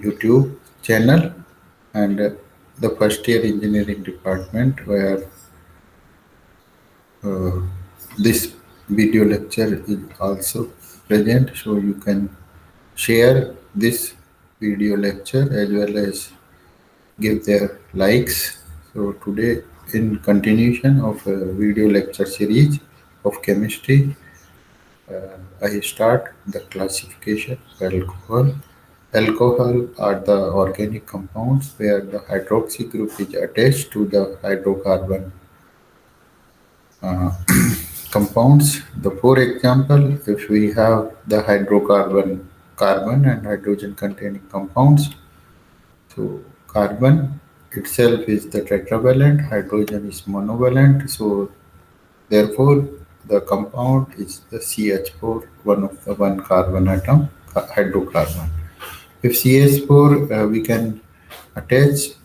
YouTube channel and the first year engineering department where uh, this video lecture is also present, so you can share this video lecture as well as give their likes. So today, in continuation of a video lecture series of chemistry, I start the classification of alcohol. Alcohol are the organic compounds where the hydroxy group is attached to the hydrocarbon uh, compounds. The for example, if we have the hydrocarbon, carbon and hydrogen containing compounds, so carbon itself is the tetravalent, hydrogen is monovalent. So therefore, the compound is the CH4, one of the one carbon atom, hydrocarbon. If CH4, we can attach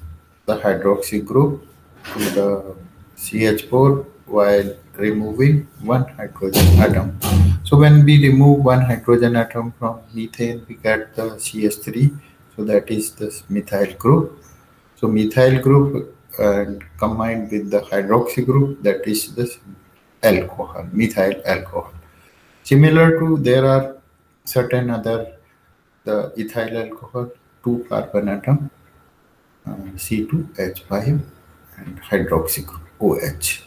the hydroxy group to the CH4 while removing one hydrogen atom. So when we remove one hydrogen atom from methane, we get the CH3. So that is the methyl group. So methyl group and combined with the hydroxy group, that is the alcohol, methyl alcohol. Similar to there are certain other the ethyl alcohol, two carbon atom, C2H5 and hydroxy group OH.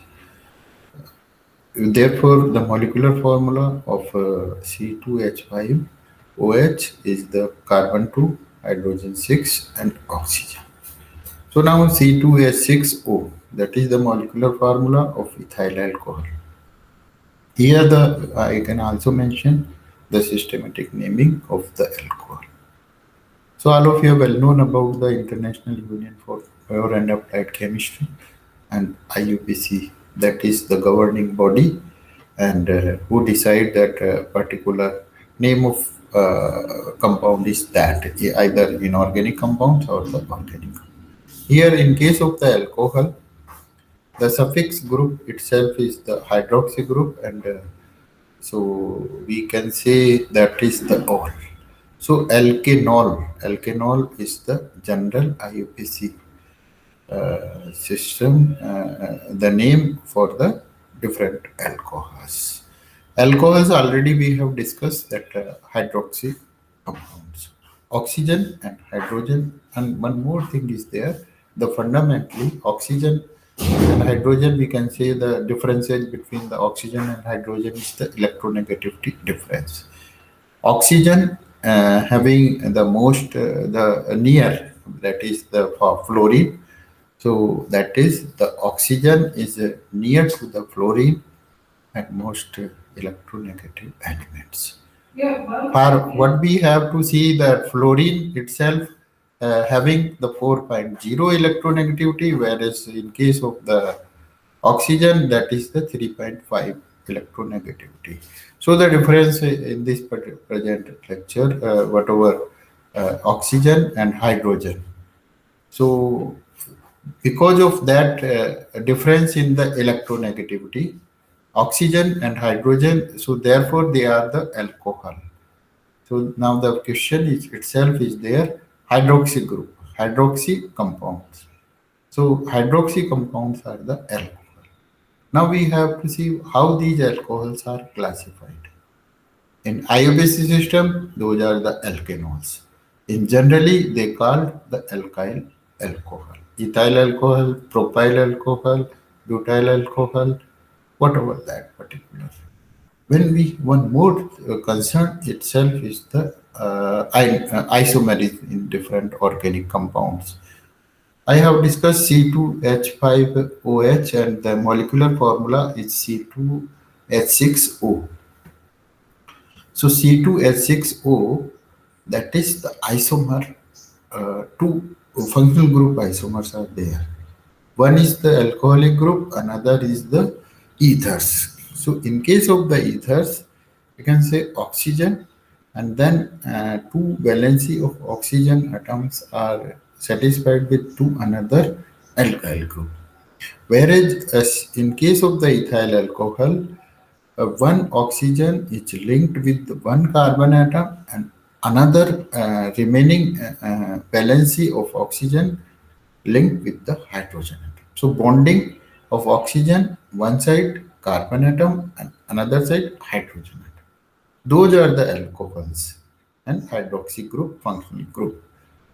Therefore, the molecular formula of C2H5 OH is the carbon 2, hydrogen 6 and oxygen. So now C2H6O, that is the molecular formula of ethyl alcohol. Here the I can also mention the systematic naming of the alcohol. So all of you are well known about the International Union for Pure and Applied Chemistry and IUPC, that is the governing body and who decide that a particular name of compound is that either inorganic compounds or the organic. Here in case of the alcohol, the suffix group itself is the hydroxy group and so we can say that is the ol. So alkanol is the general IUPC system, the name for the different alcohols. Alcohols already we have discussed that hydroxy compounds, oxygen and hydrogen, and one more thing is there. The fundamentally oxygen and hydrogen, we can say the differences between the oxygen and hydrogen is the electronegativity difference. Oxygen having the most the near, that is the for fluorine, so that is the oxygen is near to the fluorine and most electronegative elements. For what we have to see that fluorine itself having the 4.0 electronegativity, whereas in case of the oxygen that is the 3.5 electronegativity. So the difference in this present lecture, whatever oxygen and hydrogen. So because of that difference in the electronegativity, oxygen and hydrogen, so therefore they are the alcohol. So now the question is itself is there, hydroxy group, hydroxy compounds. So hydroxy compounds are the alcohol. Now we have to see how these alcohols are classified. In IUPAC system, those are the alkanols. In generally, they called the alkyl alcohol, ethyl alcohol, propyl alcohol, butyl alcohol, whatever that particular. When we one more concern itself is the isomerism in different organic compounds. I have discussed C2H5OH and the molecular formula is C2H6O. So C2H6O, that is the isomer, two functional group isomers are there. One is the alcoholic group, another is the ethers. So in case of the ethers, you can say oxygen and then two valency of oxygen atoms are satisfied with two another alkyl group. Whereas as in case of the ethyl alcohol, one oxygen is linked with one carbon atom and another remaining valency of oxygen linked with the hydrogen atom. So bonding of oxygen, one side carbon atom and another side hydrogen atom. Those are the alcohols and hydroxy group, functional group.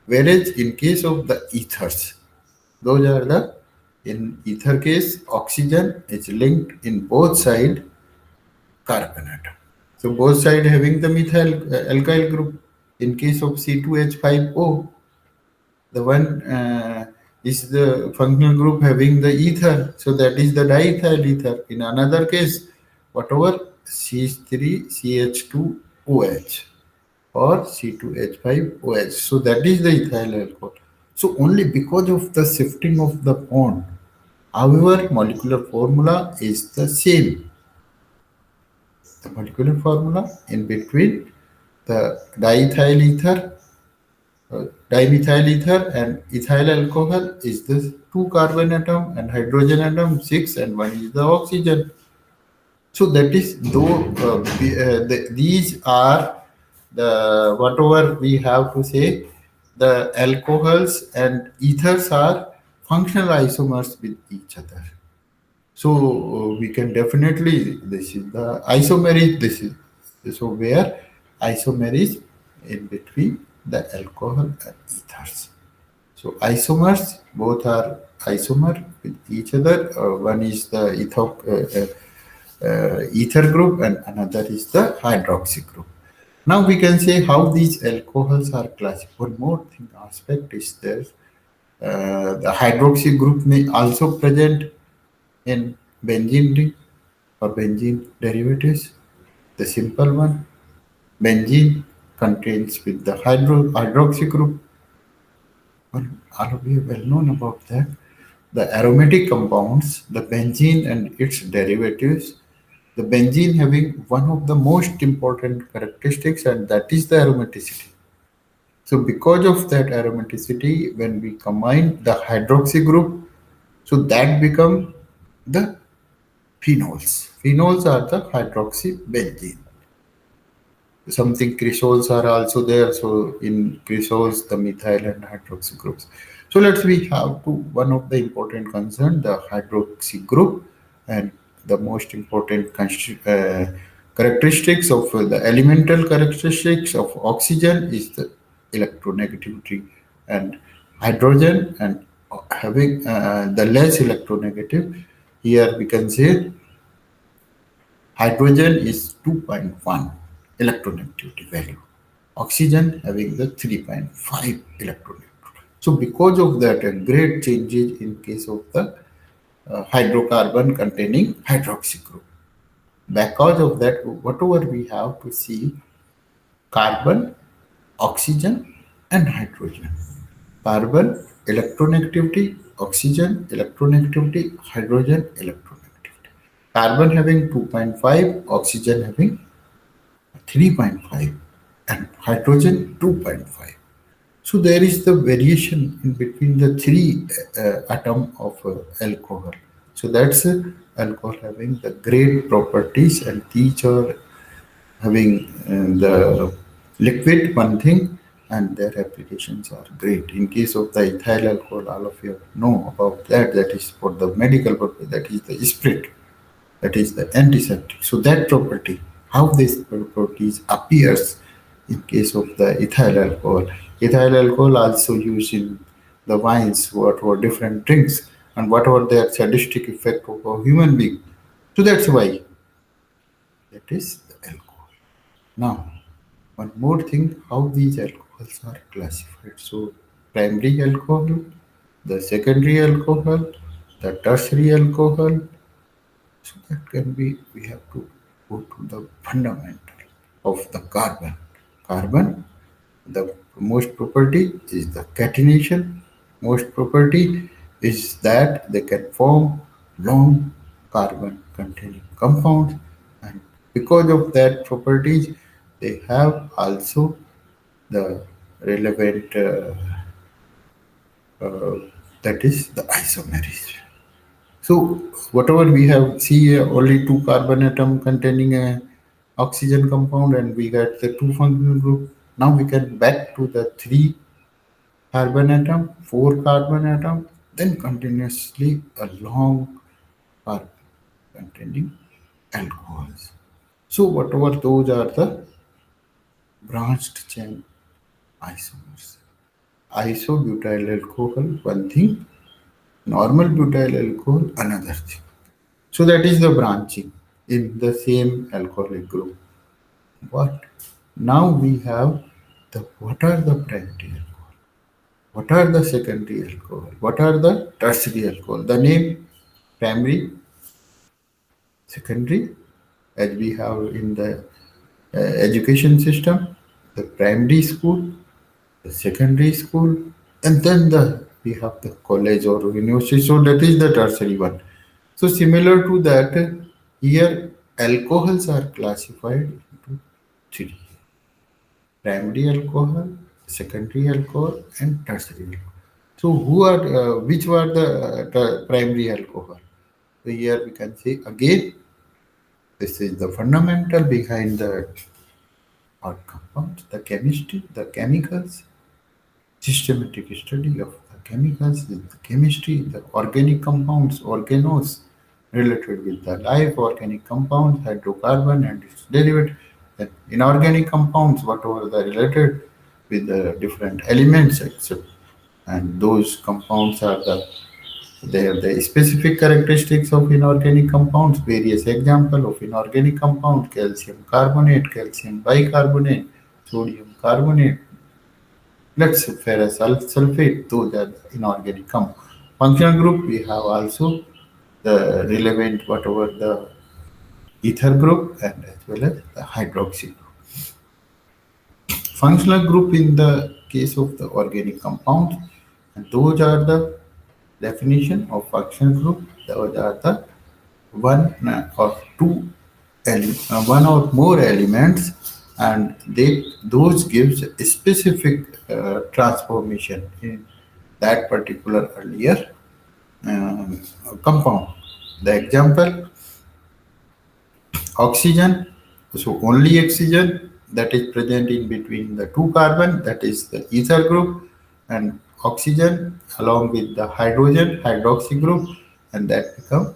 Whereas in case of the ethers, those are the, in ether case, oxygen is linked in both side carbon atom. So both side having the methyl alkyl group. In case of C2H5O, the one is the functional group having the ether, so that is the diethyl ether. In another case, whatever CH3CH2OH or C2H5OH, so that is the ethyl alcohol. So only because of the shifting of the bond, however, molecular formula is the same. The molecular formula in between the diethyl ether, dimethyl ether and ethyl alcohol is the two carbon atom and hydrogen atom six, and one is the oxygen. So that is though these are the whatever we have to say, the alcohols and ethers are functional isomers with each other. So we can definitely, this is the isomer, this is, so where isomer is in between the alcohol and ethers. So isomers, both are isomer with each other. One is the ether group and another is the hydroxy group. Now we can say how these alcohols are classified. One more thing aspect is there. The hydroxy group may also present in benzene ring or benzene derivatives. The simple one, benzene contains with the hydroxy group. Well, all of you well known about that. The aromatic compounds, the benzene and its derivatives, the benzene having one of the most important characteristics, and that is the aromaticity. So because of that aromaticity, when we combine the hydroxy group, so that become the phenols. Phenols are the hydroxy benzene. Something crisols are also there. So in crisols, the methyl and hydroxy groups. So let's we have to one of the important concern, the hydroxy group, and the most important characteristics of the elemental characteristics of oxygen is the electronegativity, and hydrogen and having the less electronegative. Here we can say hydrogen is 2.1 electronegativity value. Oxygen having the 3.5 electronegativity. So because of that, a great changes in case of the hydrocarbon containing hydroxy group. Because of that, whatever we have to see, carbon, oxygen, and hydrogen. Carbon, electronegativity, oxygen, electronegativity, hydrogen, electronegativity. Carbon having 2.5, oxygen having 3.5 and hydrogen 2.5. So there is the variation in between the three atom of alcohol. So that's alcohol having the great properties, and these are having the liquid one thing, and their applications are great. In case of the ethyl alcohol, all of you know about that. That is for the medical purpose. That is the spirit, that is the antiseptic. So that property, how this properties appears in case of the ethyl alcohol. Ethyl alcohol also used in the wines, what were different drinks, and what were their sadistic effect of a human being. So that's why that is the alcohol. Now, one more thing, how these alcohols are classified. So primary alcohol, the secondary alcohol, the tertiary alcohol, so that can be, we have to go to the fundamental of the carbon. Carbon, the most property is the catenation. Most property is that they can form long carbon containing compounds, and because of that properties, they have also the relevant that is the isomerism. So whatever we have see only two carbon atom containing a oxygen compound, and we got the two functional group. Now we can back to the 3 carbon atom, 4 carbon atom, then continuously a long carbon containing alcohols. So whatever those are the branched chain isomers. Isobutyl alcohol, one thing, normal butyl alcohol, another thing. So that is the branching in the same alcoholic group. But now we have the what are the primary alcohol? What are the secondary alcohol? What are the tertiary alcohol? The name primary, secondary, as we have in the education system, the primary school, the secondary school, and then we have the college or university. So that is the tertiary one. So similar to that, here alcohols are classified into three: primary alcohol, secondary alcohol, and tertiary alcohol. So who are which were the primary alcohol? So here we can say again, this is the fundamental behind the art compounds, the chemistry, the chemicals, systematic study of the chemicals, the chemistry, the organic compounds, organelles related with the life, organic compounds, hydrocarbon and its derivative, then inorganic compounds, whatever the related with the different elements, except and those compounds are they are the specific characteristics of inorganic compounds. Various example of inorganic compound: calcium carbonate, calcium bicarbonate, sodium carbonate, let's say ferrous sulfate. Those are the inorganic compound. Functional group we have also the relevant whatever the ether group and as well as the hydroxy group. Functional group in the case of the organic compounds, and those are the definition of functional group. Those are the one or two one or more elements, and they those gives a specific transformation in that particular earlier um, compound. The example: oxygen. So only oxygen that is present in between the two carbon, that is the ether group, and oxygen along with the hydrogen, hydroxy group, and that become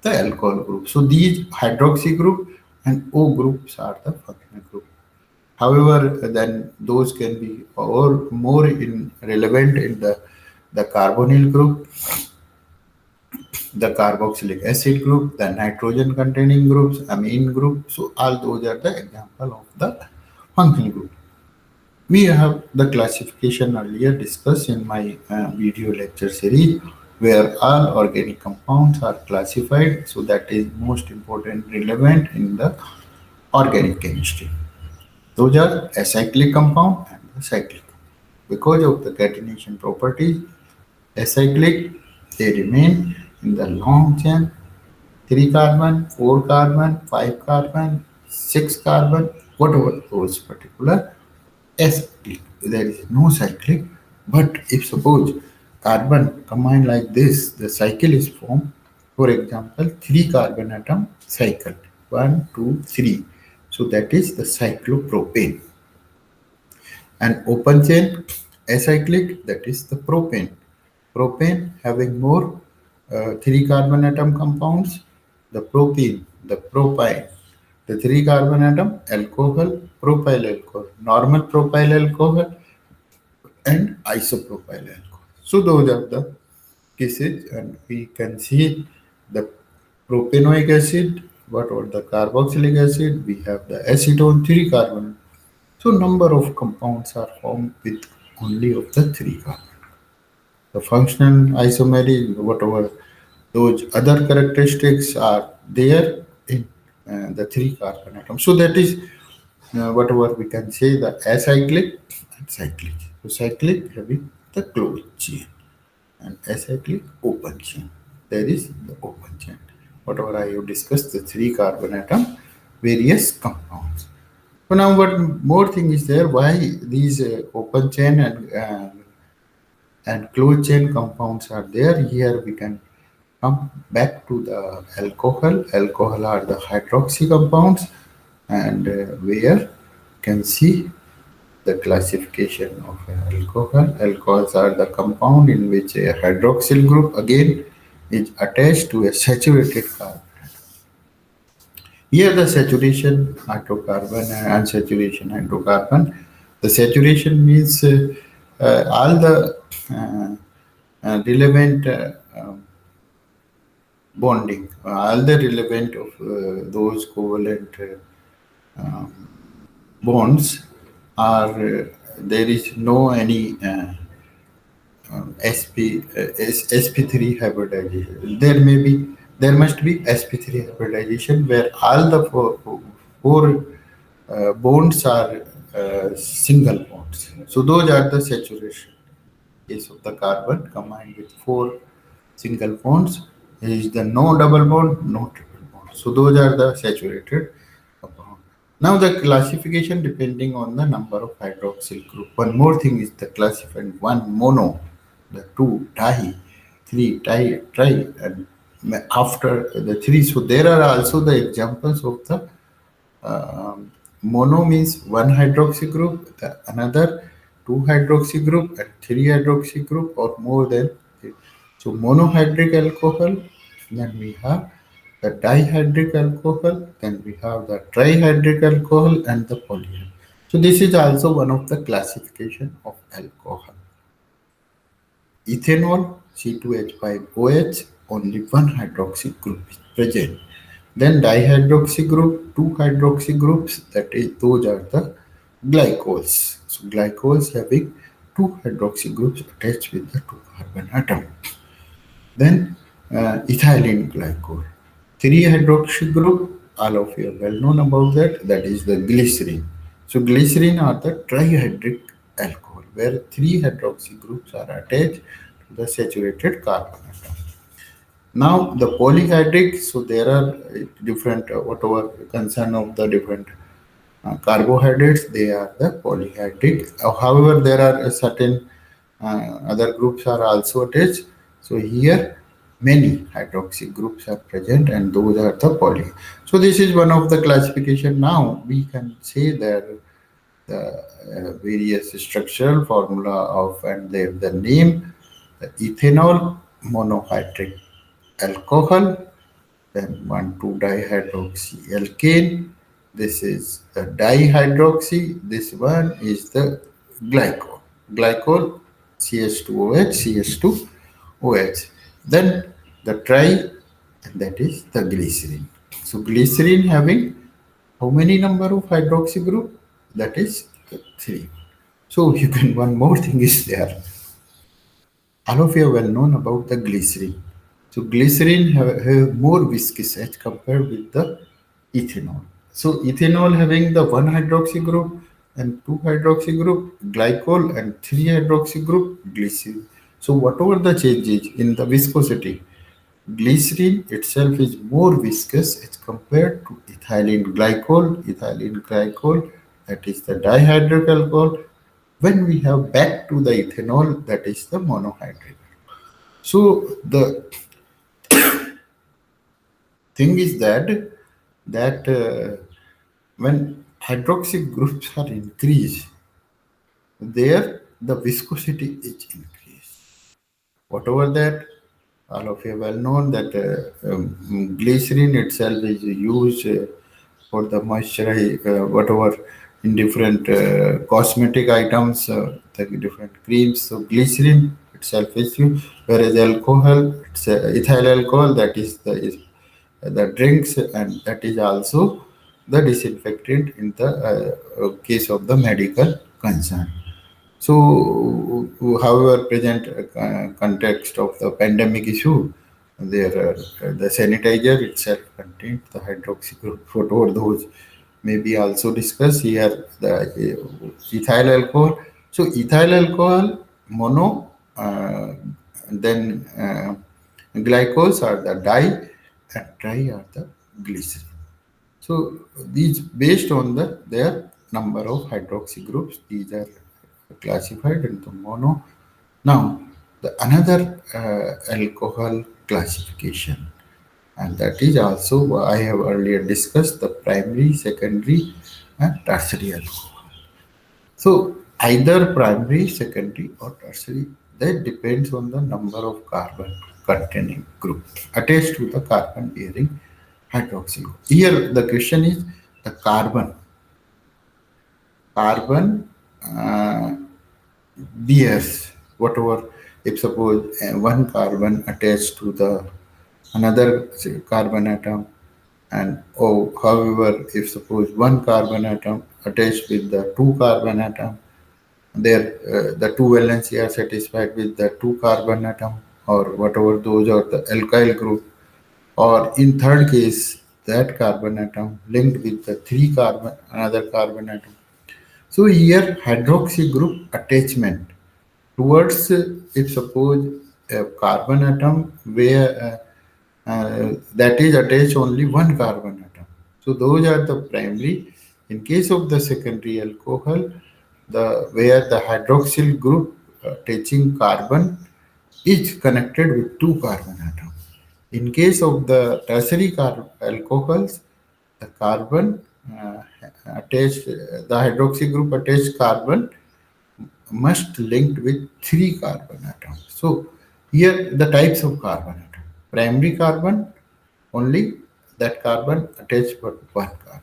the alcohol group. So these hydroxy group and O groups are the functional group. However, then those can be or more in relevant in the carbonyl group, the carboxylic acid group, the nitrogen containing groups, amine group. So all those are the example of the functional group. We have the classification earlier discussed in my video lecture series where all organic compounds are classified. So that is most important relevant in the organic chemistry. Those are acyclic compound and the cyclic. Because of the catenation properties, acyclic, they remain in the long chain: 3 carbon, 4 carbon, 5 carbon, 6 carbon, whatever those particular acyclic. There is no cyclic, but if suppose carbon combined like this, the cycle is formed. For example, 3 carbon atom cycle, 1, 2, 3. So that is the cyclopropane. And open chain acyclic, that is the propane. Propane having more 3 carbon atom compounds, the propene, the propyne, the 3 carbon atom alcohol, propyl alcohol, normal propyl alcohol, and isopropyl alcohol. So those are the cases, and we can see the propanoic acid, what are the carboxylic acid, we have the acetone 3 carbon. So number of compounds are formed with only of the 3 carbon. The functional isomery, whatever those other characteristics are there in the 3 carbon atom. So that is whatever we can say the acyclic and cyclic. So cyclic having the closed chain and acyclic open chain. There is the open chain. Whatever I have discussed, the 3 carbon atom, various compounds. So now what more thing is there? Why these open chain and closed chain compounds are there? Here we can come back to the alcohol. Alcohol are the hydroxy compounds, and where you can see the classification of alcohol. Alcohols are the compound in which a hydroxyl group again is attached to a saturated carbon. Here the saturation hydrocarbon and unsaturation hydrocarbon. The saturation means all the uh, relevant bonding, all the relevant of those covalent bonds are there is no any sp3 hybridization. There must be sp3 hybridization where all the four bonds are single bonds. So those are the saturation case of the carbon combined with four single bonds. There is the no double bond, no triple bond. So those are the saturated compound. Now the classification depending on the number of hydroxyl group. One more thing is the classified one mono, the two di, three tri, and after the three. So there are also the examples of the mono means one hydroxy group, the another two hydroxy group, and three hydroxy group, or more than three. So monohydric alcohol, then we have the dihydric alcohol, then we have the trihydric alcohol and the polyhydric. So this is also one of the classification of alcohol. Ethanol, C2H5OH, only one hydroxy group is present. Then dihydroxy group, two hydroxy groups, that is, those are the glycols. So glycols having two hydroxy groups attached with the two carbon atom. Then ethylene glycol. Three hydroxy group, all of you are well known about that, that is the glycerin. So glycerin are the trihydric alcohol, where three hydroxy groups are attached to the saturated carbon atom. Now the polyhydric, so there are different whatever concern of the different carbohydrates, they are the polyhydric. However, there are certain other groups are also attached. So here many hydroxy groups are present and those are the poly. So this is one of the classification. Now we can say that the various structural formula of and the name, the ethanol monohydric alcohol, then 1,2-dihydroxy alkane. This is the dihydroxy. This one is the glycol. Glycol, CH2OH, CH2OH. Then the tri, and that is the glycerin. So glycerin having how many number of hydroxy group? That is three. So you can one more thing is there. All of you are well known about the glycerin. So glycerin have more viscous as compared with the ethanol. So ethanol having the one hydroxy group and two hydroxy group, glycol and three hydroxy group, glycerin. So whatever the changes in the viscosity, glycerin itself is more viscous as compared to ethylene glycol. Ethylene glycol, that is the dihydric alcohol. When we have back to the ethanol, that is the monohydric. So the thing is that when hydroxy groups are increased, there the viscosity is increased. Whatever that, all of you well known that glycerin itself is used for the moisturize, whatever in different cosmetic items, the different creams. So glycerin itself is used, whereas alcohol, it's ethyl alcohol, that is the drinks, and that is also the disinfectant in the case of the medical concern. So, however, present context of the pandemic issue, there the sanitizer itself contains the hydroxy group. Whatever those may be also discussed here. The ethyl alcohol. So, ethyl alcohol, mono, then glycols are the di, and tri are the glycerin. So these based on their number of hydroxy groups, these are classified into mono. Now the another alcohol classification, and that is also I have earlier discussed the primary, secondary, and tertiary alcohol. So either primary, secondary, or tertiary, that depends on the number of carbon containing group attached to the carbon bearing hydroxyl group. Here the question is the carbon uh, bears whatever, if suppose one carbon attached to the another say, carbon atom, and oh however if suppose one carbon atom attached with the two carbon atom, there the two valency are satisfied with the two carbon atom or whatever those are the alkyl group, or in third case that carbon atom linked with the three carbon another carbon atom. So here hydroxy group attachment towards if suppose a carbon atom where that is attached only one carbon atom. So those are the primary. In case of the secondary alcohol, the where the hydroxyl group attaching carbon is connected with two carbon atoms. In case of the tertiary alcohols, the carbon attached, the hydroxy group attached carbon must linked with three carbon atoms. So here the types of carbon atom. Primary carbon, only that carbon attached but one carbon.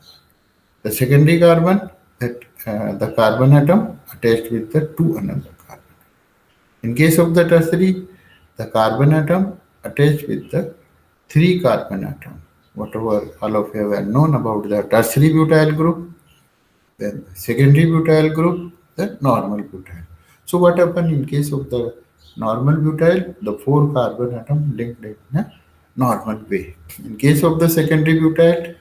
The secondary carbon, that the carbon atom attached with the two another carbon. In case of the tertiary, the carbon atom attached with the three carbon atom. Whatever all of you have known about the tertiary butyl group, then secondary butyl group, the normal butyl. So what happen in case of the normal butyl, the four carbon atom linked in a normal way. In case of the secondary butyl,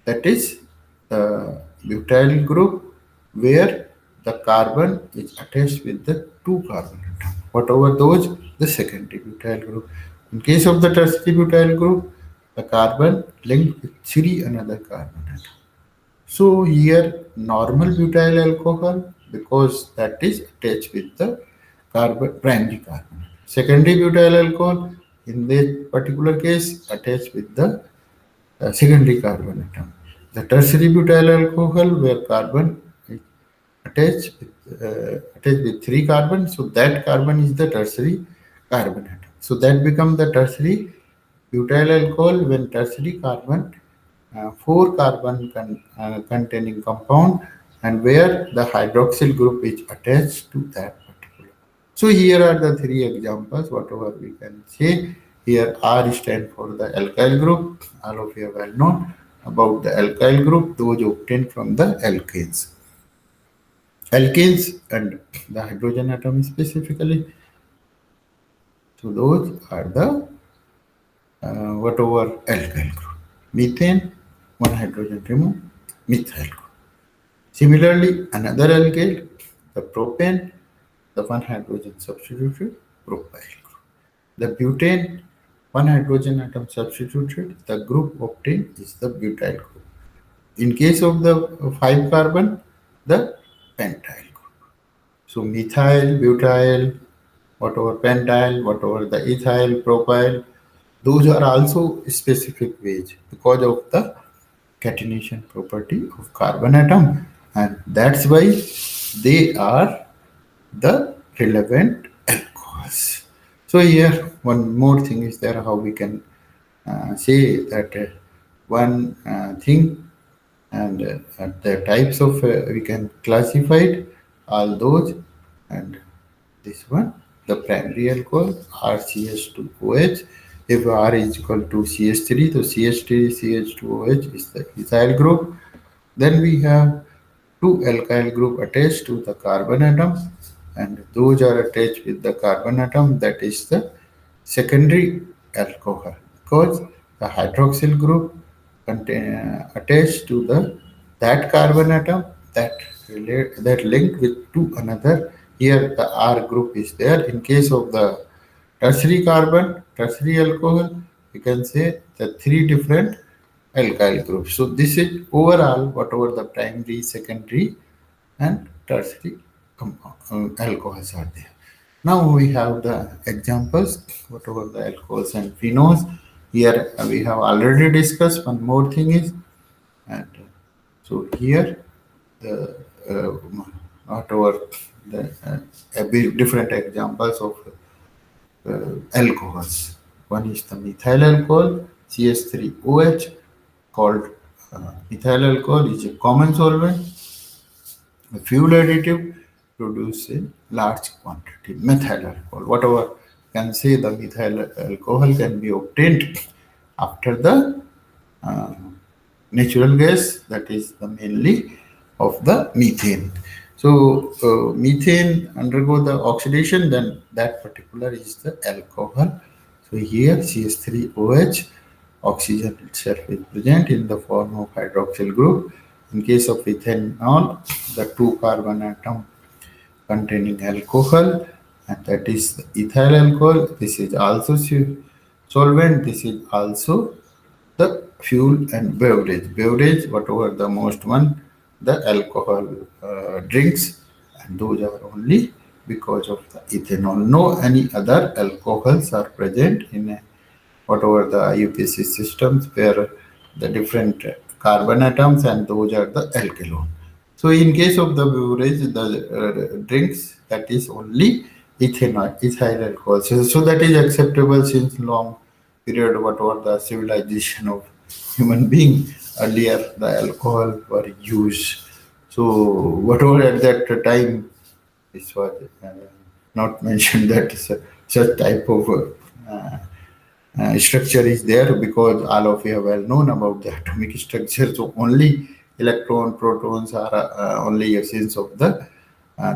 that is the butyl group where the carbon is attached with the two carbon atom. Whatever those, the secondary butyl group. In case of the tertiary butyl group, the carbon linked with three another carbon atom. So here normal butyl alcohol, because that is attached with the carbon primary carbon. Secondary butyl alcohol in this particular case attached with the secondary carbon atom. The tertiary butyl alcohol where carbon is attached with three carbon, so that carbon is the tertiary carbon atom. So that becomes the tertiary butyl alcohol when tertiary carbon four carbon containing compound and where the hydroxyl group is attached to that particular. So here are the three examples, whatever we can say. Here R stand for the alkyl group. All of you have well known about the alkyl group, those obtained from the alkanes. Alkanes and the hydrogen atom specifically. So those are the whatever alkyl group. Methane, one hydrogen removed, methyl group. Similarly, another alkyl, the propane, the one hydrogen substituted, propyl group. The butane, one hydrogen atom substituted, the group obtained is the butyl group. In case of the five carbon, the pentyl group. So methyl, butyl, whatever pentyl, whatever the ethyl, propyl, those are also specific ways because of the catenation property of carbon atom, and that's why they are the relevant alcohols. So here one more thing is there how we can say that one thing and the types of we can classify it, all those, and this one the primary alcohol RCH2OH. If R is equal to CH3, so CH3 CH2OH is the ethyl group. Then we have two alkyl group attached to the carbon atom, and those are attached with the carbon atom, that is the secondary alcohol, because the hydroxyl group attached to the that carbon atom that that linked with two another. Here the R group is there. In case of the tertiary carbon, tertiary alcohol, you can say the three different alkyl groups. So this is overall whatever the primary, secondary, and tertiary alcohols are there. Now we have the examples, whatever the alcohols and phenols. Here we have already discussed. One more thing is, and so here the whatever the different examples of alcohols. One is the methyl alcohol, CH3OH, called methyl alcohol is a common solvent. A fuel additive produce in large quantity. Methyl alcohol, whatever can say the methyl alcohol can be obtained after the uh, natural gas, that is the mainly of the methane. So methane undergo the oxidation, then that particular is the alcohol. So here CH3OH, oxygen itself is present in the form of hydroxyl group. In case of ethanol, the two carbon atom containing alcohol, and that is the ethyl alcohol. This is also solvent. This is also the fuel and beverage. Beverage, whatever the most one, the alcohol drinks, and those are only because of the ethanol. No any other alcohols are present in whatever the IUPAC systems where the different carbon atoms, and those are the alkyl. So in case of the beverage, the drinks, that is only ethyl alcohol. So that is acceptable since long period, whatever the civilization of human being, earlier the alcohol were used. So whatever at that time, this was not mentioned that such type of structure is there, because all of you are well known about the atomic structure. So only electron, protons are only essence of the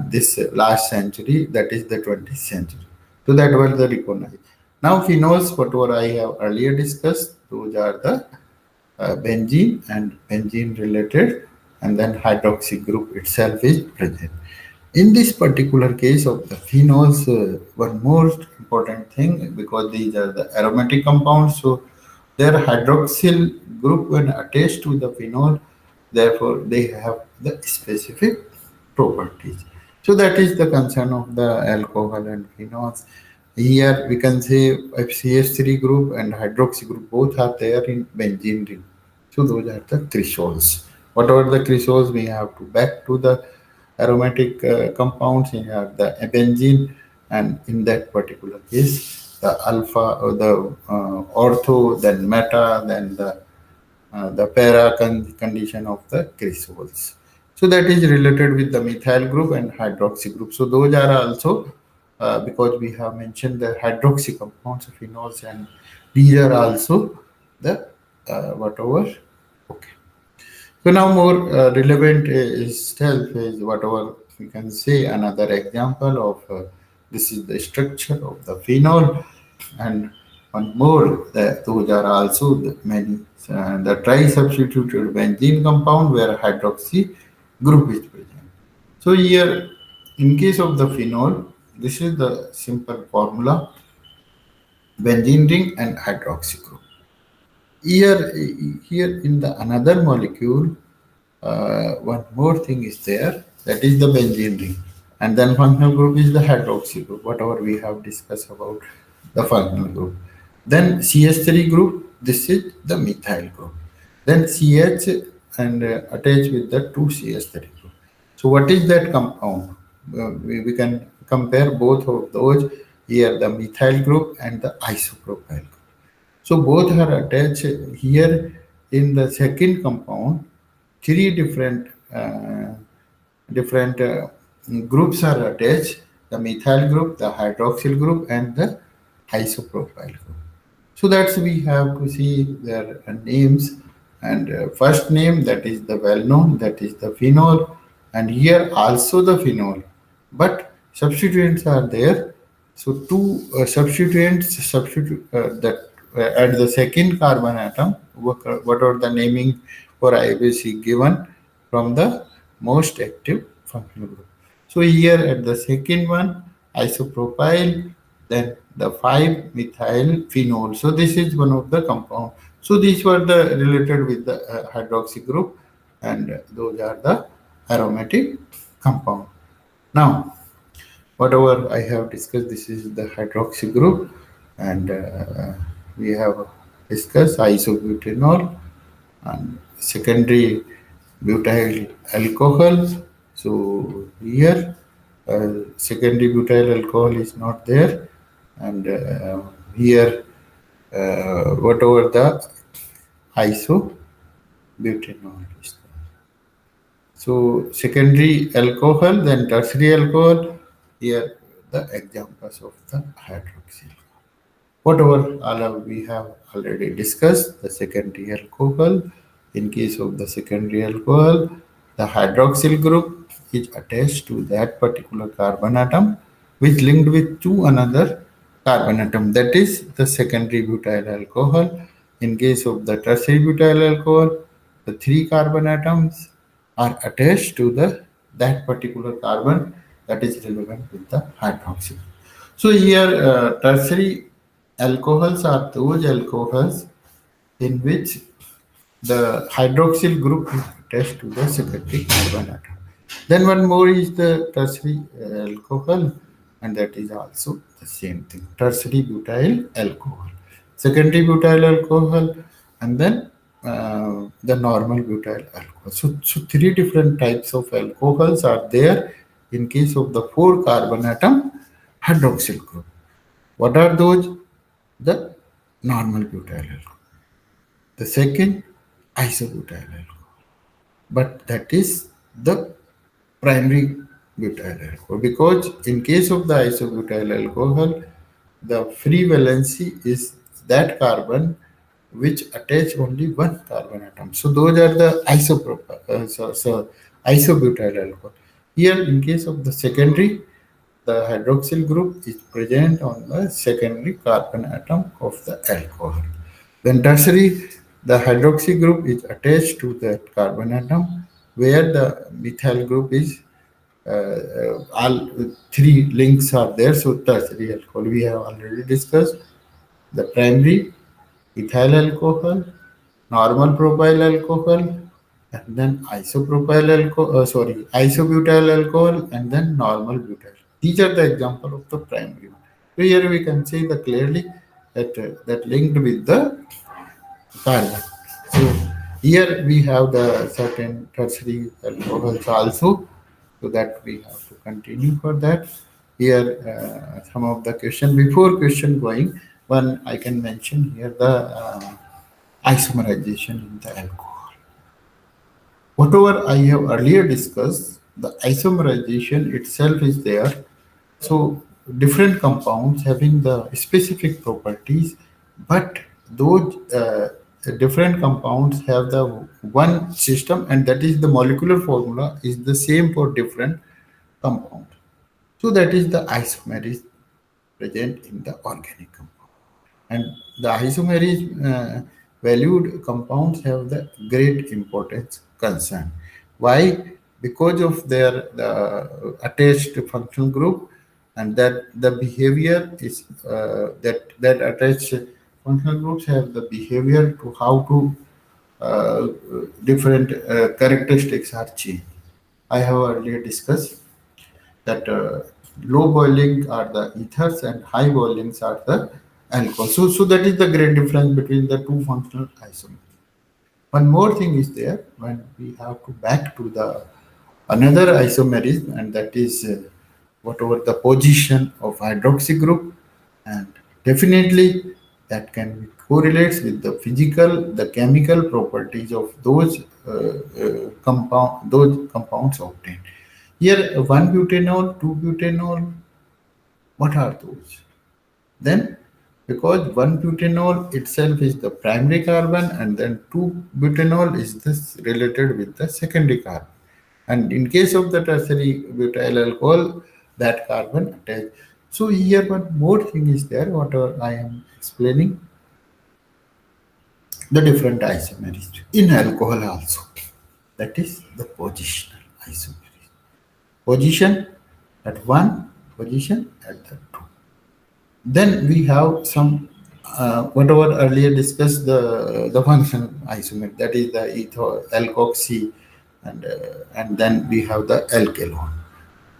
this last century, that is the 20th century. So that were the recognized. Now phenols, whatever I have earlier discussed, those are the benzene and benzene related, and then hydroxy group itself is present. In this particular case of the phenols, one most important thing, because these are the aromatic compounds, so their hydroxyl group when attached to the phenol, therefore they have the specific properties. So that is the concern of the alcohol and phenols. Here we can say FCH3 group and hydroxy group both are there in benzene ring. So those are the thresholds. Whatever the thresholds, we have to back to the aromatic compounds. You have the benzene, and in that particular case, the alpha or the ortho, then meta, then the para condition of the thresholds. So that is related with the methyl group and hydroxy group. So those are also because we have mentioned the hydroxy compounds, phenols, and these are also the whatever. Okay. So now more relevant is self is whatever we can say. Another example of this is the structure of the phenol, and one more that those are also the many the tri-substituted benzene compound where hydroxy group is present. So here, in case of the phenol, this is the simple formula: benzene ring and hydroxy group. Here in the another molecule, one more thing is there, that is the benzene ring, and then functional group is the hydroxy group, whatever we have discussed about the functional group. Then CH3 group, this is the methyl group. Then CH and attach with the 2CH3 group. So what is that compound? We can compare both of those here, the methyl group and the isopropyl group. So both are attached here in the second compound. Three different groups are attached: the methyl group, the hydroxyl group, and the isopropyl group. So that's we have to see their names, and first name, that is the well known, that is the phenol, and here also the phenol, but substituents are there. So two substituents substitute that at the second carbon atom, what are the naming for IBC given from the most active functional group. So here at the second one, isopropyl, then the 5-methyl phenol. So this is one of the compound. So these were the related with the hydroxy group, and those are the aromatic compound. Now, whatever I have discussed, this is the hydroxy group, and we have discussed isobutanol and secondary butyl alcohol. So here secondary butyl alcohol is not there, and here whatever the isobutanol is there. So secondary alcohol, then tertiary alcohol. Here the examples of the hydroxyl. Whatever all we have already discussed, the secondary alcohol. In case of the secondary alcohol, the hydroxyl group is attached to that particular carbon atom, which linked with two another carbon atom. That is the secondary butyl alcohol. In case of the tertiary butyl alcohol, the three carbon atoms are attached to the that particular carbon that is relevant with the hydroxyl. So here, tertiary alcohols are those alcohols in which the hydroxyl group is attached to the secondary carbon atom. Then one more is the tertiary alcohol, and that is also the same thing. Tertiary butyl alcohol, secondary butyl alcohol, and then the normal butyl alcohol. So three different types of alcohols are there in case of the four carbon atom hydroxyl group. What are those? The normal butyl alcohol. The second, isobutyl alcohol. But that is the primary butyl alcohol, because in case of the isobutyl alcohol, the free valency is that carbon which attach only one carbon atom. So those are the isobutyl alcohol. Here, in case of the secondary, the hydroxyl group is present on the secondary carbon atom of the alcohol. Then tertiary, the hydroxy group is attached to the carbon atom, where the methyl group is all three links are there. So tertiary alcohol we have already discussed. The primary ethyl alcohol, normal propyl alcohol, and then isobutyl alcohol, and then normal butyl. These are the example of the primary one. So here we can see the clearly that that linked with the carbon. So here we have the certain tertiary alcohols also, so that we have to continue for that. Here some of the question, before question going, one I can mention here the isomerization in the alcohol. Whatever I have earlier discussed, the isomerization itself is there. So different compounds having the specific properties, but those different compounds have the one system, and that is the molecular formula is the same for different compounds. So that is the isomerism present in the organic compound. And the isomerism valued compounds have the great importance concern. Why? Because of their attached functional group, and that the behavior is that attached functional groups have the behavior to how to different characteristics are changed. I have earlier discussed that low boiling are the ethers and high boilings are the alcohol. So that is the great difference between the two functional isomers. One more thing is there when we have to back to the another isomerism, and that is whatever the position of hydroxy group, and definitely that can be correlates with the physical, the chemical properties of those compounds obtained. Here, one butanol, two butanol, what are those? Then, because one butanol itself is the primary carbon, and then two butanol is this related with the secondary carbon. And in case of the tertiary butyl alcohol, that carbon attached. So here one more thing is there, what I am explaining, the different isomers in alcohol also. That is the positional isomerism. Position at one, position at the two. Then we have some whatever earlier discussed the function isomer, that is the ethyl alkoxy, and then we have the alkylone.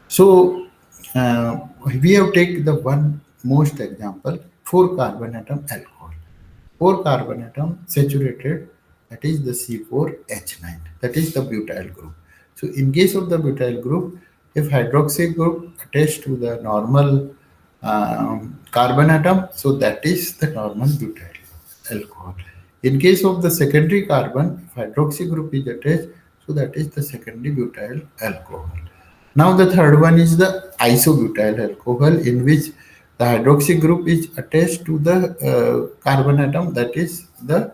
So we have taken the one most example, four carbon atom alcohol, four carbon atom saturated, that is the C4H9, that is the butyl group. So in case of the butyl group, if hydroxy group attached to the normal carbon atom, so that is the normal butyl alcohol. In case of the secondary carbon, if hydroxy group is attached, so that is the secondary butyl alcohol. Now the third one is the isobutyl alcohol, in which the hydroxy group is attached to the carbon atom, that is the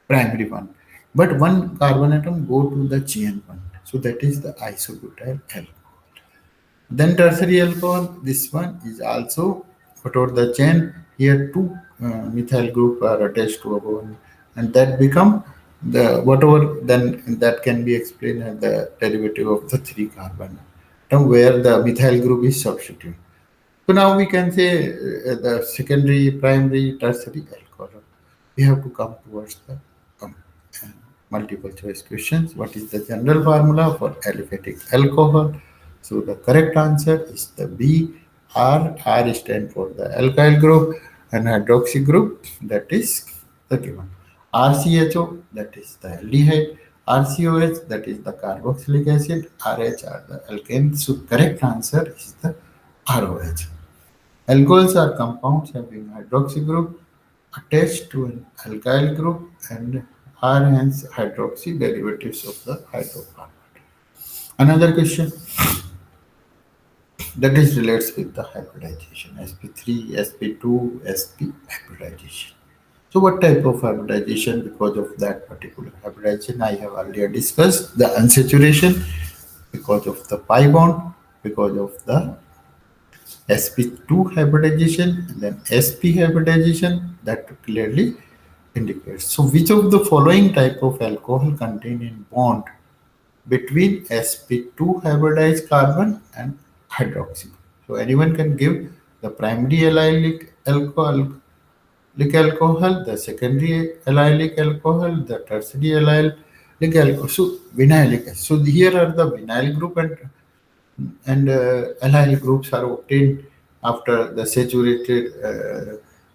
primary one. But one carbon atom go to the chain one, so that is the isobutyl alcohol. Then tertiary alcohol, this one is also photo the chain. Here two methyl group are attached to a bond, and that become the whatever. Then that can be explained as the derivative of the three carbon atom, where the methyl group is substituted. So now we can say the secondary, primary, tertiary alcohol. We have to come towards the um, uh, multiple choice questions. What is the general formula for aliphatic alcohol? So the correct answer is the B. R. R stand for the alkyl group, and hydroxy group, that is the given. RCHO, that is the aldehyde. RCOH, that is the carboxylic acid. RH are the alkanes. So correct answer is the ROH. Alcohols are compounds having hydroxy group attached to an alkyl group and are hence hydroxy derivatives of the hydrocarbon. Another question that is relates with the hybridization, sp3, sp2, sp hybridization. So what type of hybridization? Because of that particular hybridization I have earlier discussed, the unsaturation because of the pi bond, because of the sp2 hybridization, and then sp hybridization, that clearly indicates. So which of the following type of alcohol contain in bond between sp2 hybridized carbon and hydroxy? So anyone can give the primary allylic alcohol, the secondary allylic alcohol, the tertiary allylic alcohol. So vinylic acid. So here are the vinyl group and allyl groups are obtained after the saturated,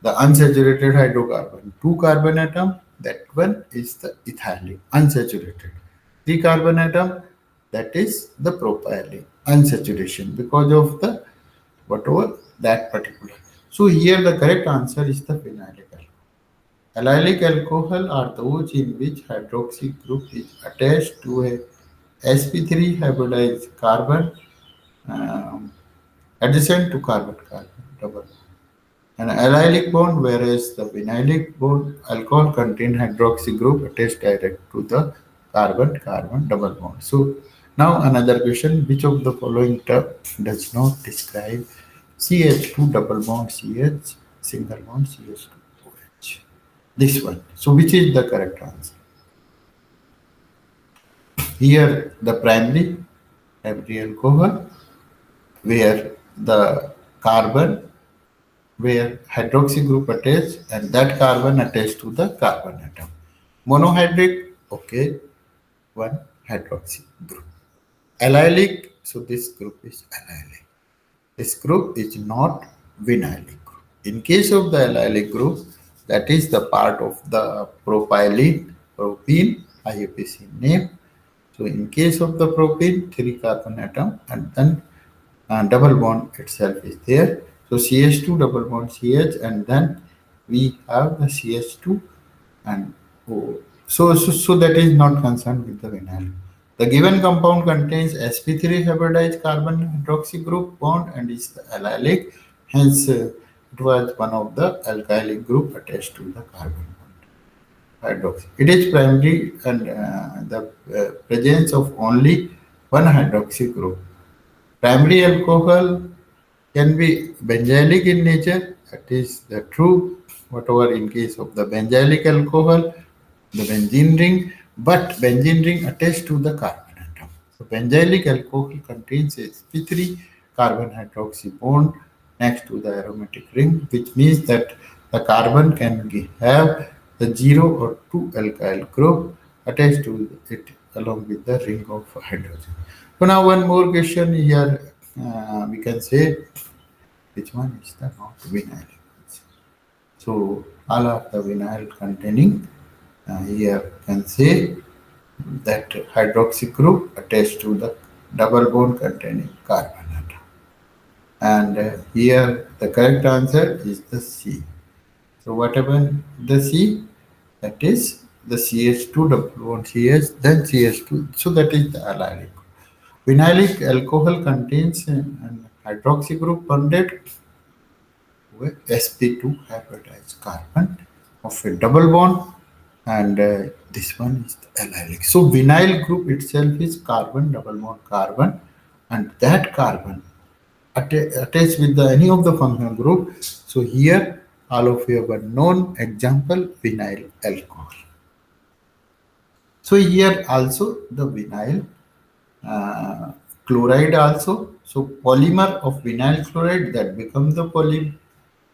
the unsaturated hydrocarbon. Two carbon atom, that one is the ethylic, unsaturated. Three carbon atom, that is the propylic, unsaturation because of the whatever that particular. So here the correct answer is the phenylic alcohol. Allylic alcohol are those in which hydroxy group is attached to a sp3 hybridized carbon um, adjacent to carbon-carbon double. An allylic bond, whereas the vinylic bond alcohol contain hydroxy group attached direct to the carbon-carbon double bond. So now another question: which of the following term does not describe CH2 double bond CH single bond CH2 OH? This one. So which is the correct answer? Here the primary alcohol, where the carbon, where hydroxy group attached and that carbon attached to the carbon atom. Monohydric, okay, one hydroxy group. Allylic, so this group is allylic. This group is not vinylic group. In case of the allylic group, that is the part of the propene, IUPAC name. So in case of the propene, three carbon atom and then double bond itself is there. So CH2 double bond CH, and then we have the CH2 and O. So that is not concerned with the vinyl. The given compound contains sp3 hybridized carbon hydroxy group bond and is the allylic. Hence, it was one of the alkylic group attached to the carbon bond hydroxy. It is primary and the presence of only one hydroxy group. Primary alcohol can be benzylic in nature, that is the true, whatever in case of the benzylic alcohol, the benzene ring, but benzene ring attached to the carbon atom. So benzylic alcohol contains a sp3 carbon hydroxy bond next to the aromatic ring, which means that the carbon can have the 0 or 2 alkyl group attached to it along with the ring of hydrogen. So now one more question here, we can say which one is the not vinyl. So all of the vinyl containing here can say that hydroxy group attached to the double bond containing carbon atom. And here the correct answer is the C. So what happened? The C, that is the CH2 double bond CH, then CH2. So that is the allylic. Vinylic alcohol contains an hydroxy group bonded with sp2 hybridized carbon of a double bond, and this one is the allylic. So vinyl group itself is carbon double bond carbon, and that carbon attached with any of the functional group. So here all of you have a known example, vinyl alcohol. So here also the vinyl uh, chloride also. So polymer of vinyl chloride that becomes the polymer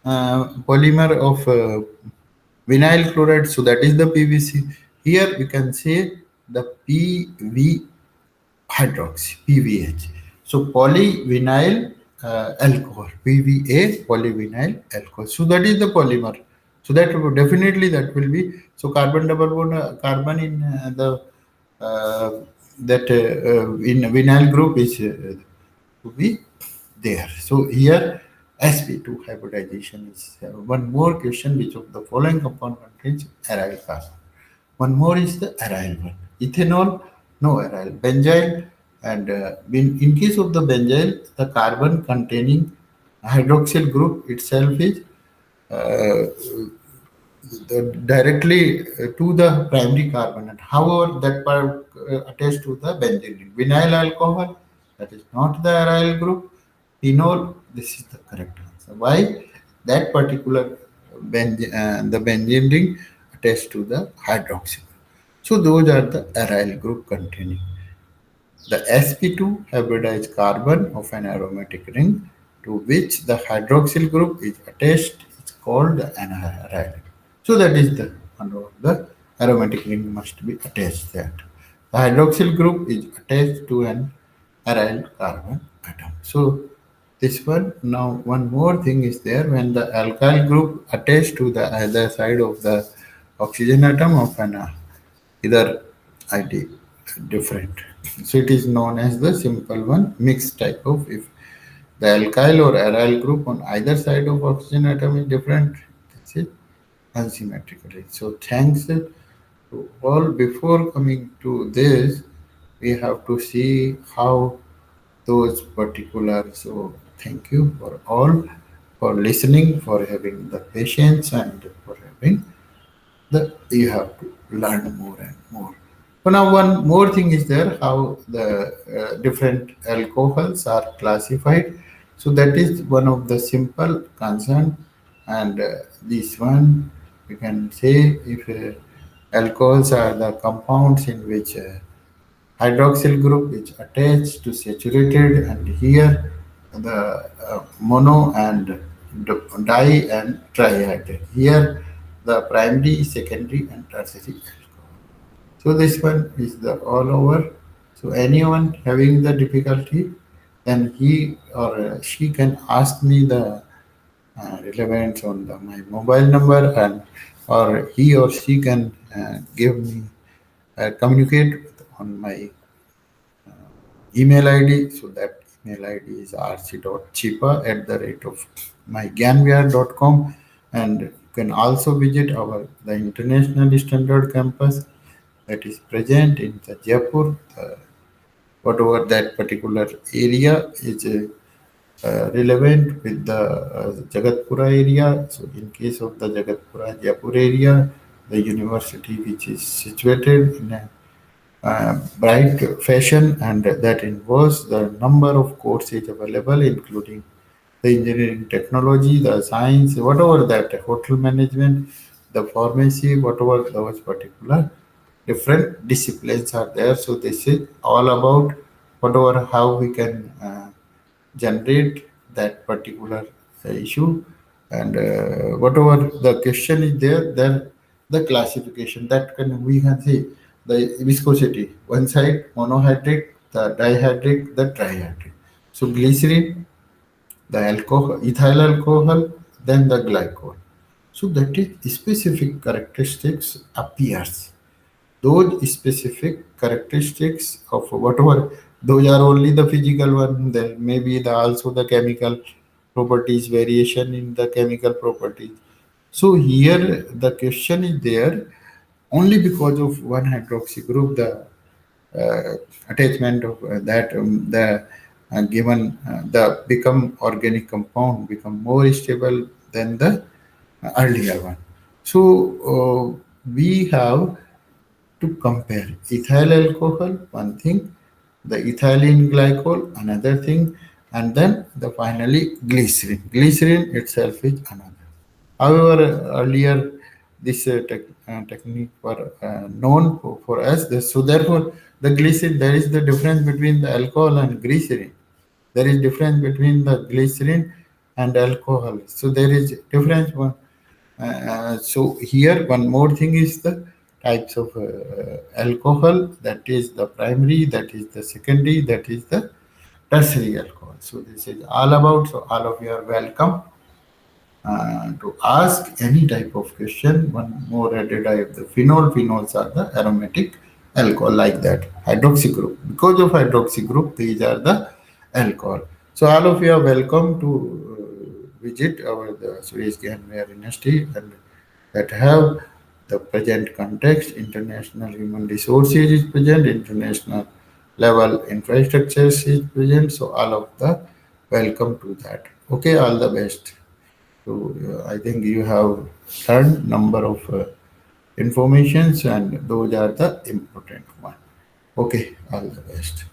of vinyl chloride. So that is the PVC. Here we can say the PV hydroxy, PVH. So polyvinyl alcohol, PVA, polyvinyl alcohol. So that is the polymer. So that definitely that will be, so carbon double bond carbon in the that in vinyl group is to be there. So here sp2 hybridization is one more question, which of the following compound contains aryl carbon. One more is the aryl one. Ethanol, no aryl. Benzyl, and in case of the benzyl, the carbon containing hydroxyl group itself is uh, directly to the primary carbon. And however, that part attached to the benzene ring. Vinyl alcohol, that is not the aryl group. Phenol, this is the correct answer. Why? That particular the benzene ring attached to the hydroxyl. So those are the aryl group containing. The sp2 hybridized carbon of an aromatic ring to which the hydroxyl group is attached is called the aryl. So that is the one of the aromatic ring must be attached there. The hydroxyl group is attached to an aryl carbon atom. So this one, now one more thing is there, when the alkyl group attached to the other side of the oxygen atom of an either ID different. So it is known as the simple one, mixed type of. If the alkyl or aryl group on either side of oxygen atom is different, this is unsymmetrically. So thanks to all. Before coming to this, we have to see how those particular. So thank you for all for listening, for having the patience, and for having the you have to learn more and more. So now one more thing is there, how the different alcohols are classified. So that is one of the simple concern, and this one we can say if alcohols are the compounds in which hydroxyl group is attached to saturated, and here the mono and di and trihydrate. Here the primary, secondary, and tertiary alcohol. So this one is the all over. So anyone having the difficulty, then he or she can ask me the relevance on my mobile number, and or he or she can give me communicate on my email ID. So that email ID is rc.chipa at the rate of mygyanvyar.com. And you can also visit our the International Standard Campus that is present in the Jaipur. Whatever that particular area is relevant with the Jagatpura area. So in case of the Jagatpura Jaipur area, the university which is situated in a bright fashion, and that involves the number of courses available, including the engineering technology, the science, whatever that, hotel management, the pharmacy, whatever those particular different disciplines are there. So this is all about whatever how we can generate that particular issue, and whatever the question is there, then the classification that can we can say the viscosity, one side monohydrate, the dihydrate, the trihydrate. So glycerin, the alcohol, ethyl alcohol, then the glycol. So that is specific characteristics appears those specific characteristics of whatever, those are only the physical one. There may be also the chemical properties, variation in the chemical properties. So here the question is there only because of one hydroxy group, the uh, attachment of that the given the become organic compound become more stable than the earlier one. So we have to compare ethyl alcohol, one thing, the ethylene glycol, another thing, and then the finally glycerin. Glycerin itself is another. However, earlier this technique were known for us. So therefore, the glycerin, there is the difference between the alcohol and glycerin. There is difference between the glycerin and alcohol. So there is difference. So here one more thing is the types of alcohol. That is the primary, that is the secondary, that is the tertiary alcohol. So this is all about. So all of you are welcome to ask any type of question. One more added type, the phenol. Phenols are the aromatic alcohol like that. Hydroxy group. Because of hydroxy group, these are the alcohol. So all of you are welcome to visit our the Suresh Ganware University and that have the present context. International human resources is present, international level infrastructure is present. So all of the welcome to that. Okay, all the best. So I think you have learned number of informations and those are the important one. Okay, all the best.